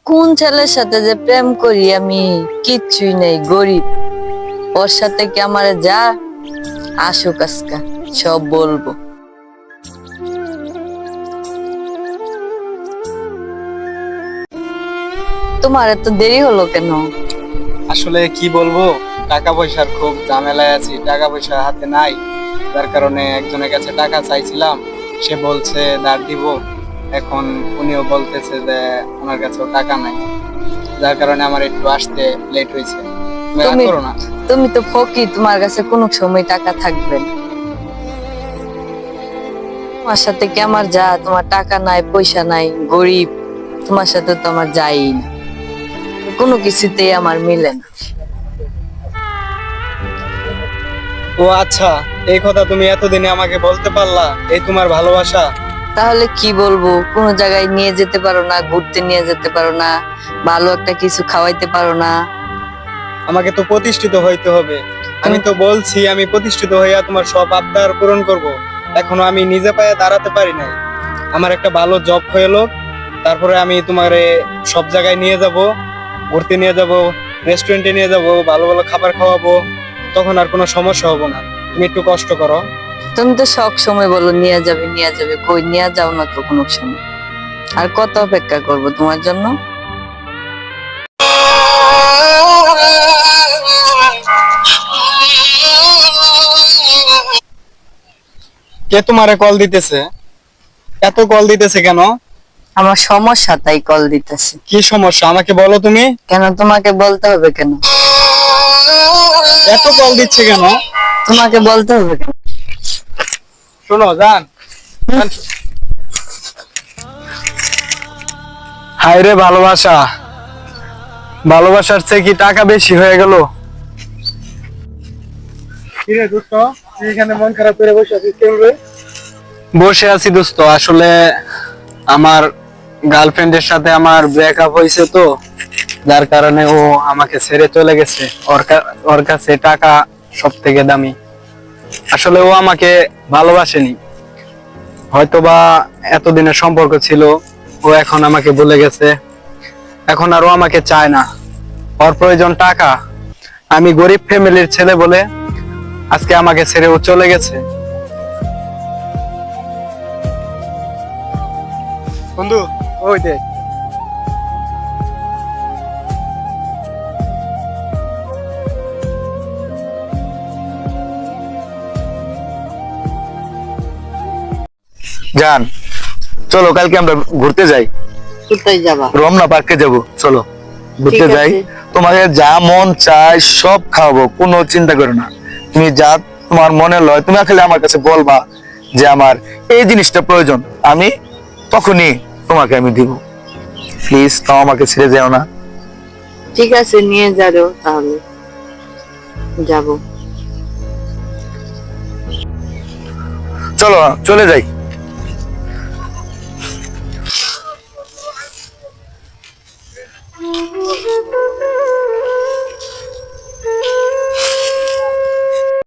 কোন ছেলের সাথে যে প্রেম করি আমি, কিচ্ছুই নেই, গরিব। ওর সাথে কি আমার যা আসুক আজকা সব বলবো। তোমার এত দেরি হলো কেন? আসলে কি বলবো, টাকা পয়সার খুব ঝামেলায় আছি, টাকা পয়সা হাতে নাই। যার কারণে একজনের কাছে টাকা চাইছিলাম, সে বলছে ধার দিব। এখন উনিও বলতেছে যে ওনার কাছেও টাকা নাই। যার কারণে আমার একটু আসতে লেট হয়েছে। তুমি রাগ তুমি করো না। তুমি তো ফকির, তোমার কাছে কোনো সময় টাকা থাকবে না। তোমার সাথে কি আমার যা, তোমার টাকা নাই, পয়সা নাই, গরিব। তোমার সাথে তো আমার যাই না, কোনো কিছুতেই আমার মিলে না। ও আচ্ছা, এই কথা তুমি এতদিনে আমাকে বলতে পারলা? এই তোমার ভালোবাসা? তাহলে কি বলবো, কোনো জায়গায় নিয়ে যেতে পারো না, ঘুরতে নিয়ে যেতে পারো না, ভালো একটা কিছু খাওয়াইতে পারো না। আমাকে তো প্রতিষ্ঠিত হইতে হবে। আমি তুমি তো বলছি আমি প্রতিষ্ঠিত হইয়া তোমার সব আবদার পূরণ করব। এখনো আমি নিজে পায়ে দাঁড়াতে পারি নাই। আমার একটা ভালো জব হলো, তারপরে আমি তোমারে সব জায়গায় নিয়ে যাব, ঘুরতে নিয়ে যাব, রেস্টুরেন্টে নিয়ে যাব, ভালো ভালো খাবার খাওয়াবো। তখন আর কোনো সমস্যা হবে না। তুমি একটু কষ্ট করো। তুমি তো সব সময় বলো নিয়ে যাবে নিয়ে যাবে, কই নিয়ে যাও না তো কোনো সময়। আর কত অপেক্ষা করব তোমার জন্য? কে তোমারে কল দিতেছে? এত কল দিতেছে কেন? আমার সমস্যা তাই কল দিতেছি। কি সমস্যা আমাকে বলো তুমি। কেন তোমাকে বলতে হবে কেন? এত কল দিচ্ছে কেন? তোমাকে বলতে হবে কেন? শোনো জান, হায় রে ভালোবাসা, ভালোবাসার চেয়ে কি টাকা বেশি হয়ে গেল? কিরে দোস্ত, তুই এখানে মন খারাপ করে বসে আছিস কেন রে? বসে আছি দোস্ত, আসলে আমার গার্লফ্রেন্ডের সাথে আমার ব্রেকআপ হয়েছে তো, যার কারণে ও আমাকে ছেড়ে চলে গেছে। ওর কাছে টাকা সব থেকে দামি। আসলে ও আমাকে ভালোবাসেনি, হয়তোবা এতদিনের সম্পর্ক ছিল, ও এখন আমাকে ভুলে গেছে। এখন আর ও আমাকে চায় না, ওর প্রয়োজন টাকা। আমি গরিব ফ্যামিলির ছেলে বলে আজকে আমাকে ছেড়ে ও চলে গেছে। বন্ধু, ওই দেখ। জান, চলো কালকে আমরা ঘুরতে যাই। কোথায় যাবা? রমনা পার্কে যাব, চলো ঘুরতে ঠিক যাই। আছে। তোমাকে যা মন চায় সব খাওয়াবো, কোনো চিন্তা করো না। তুমি যা তোমার মনে লয় তুমি খালি আমার কাছে বলবা যে আমার এই জিনিসটা প্রয়োজন, আমি তখনই তোমাকে আমি দিব। প্লিজ তাও আমাকে ছেড়ে যেও না। ঠিক আছে, নিয়ে যাও তাহলে, যাব। চলো চলে যাই।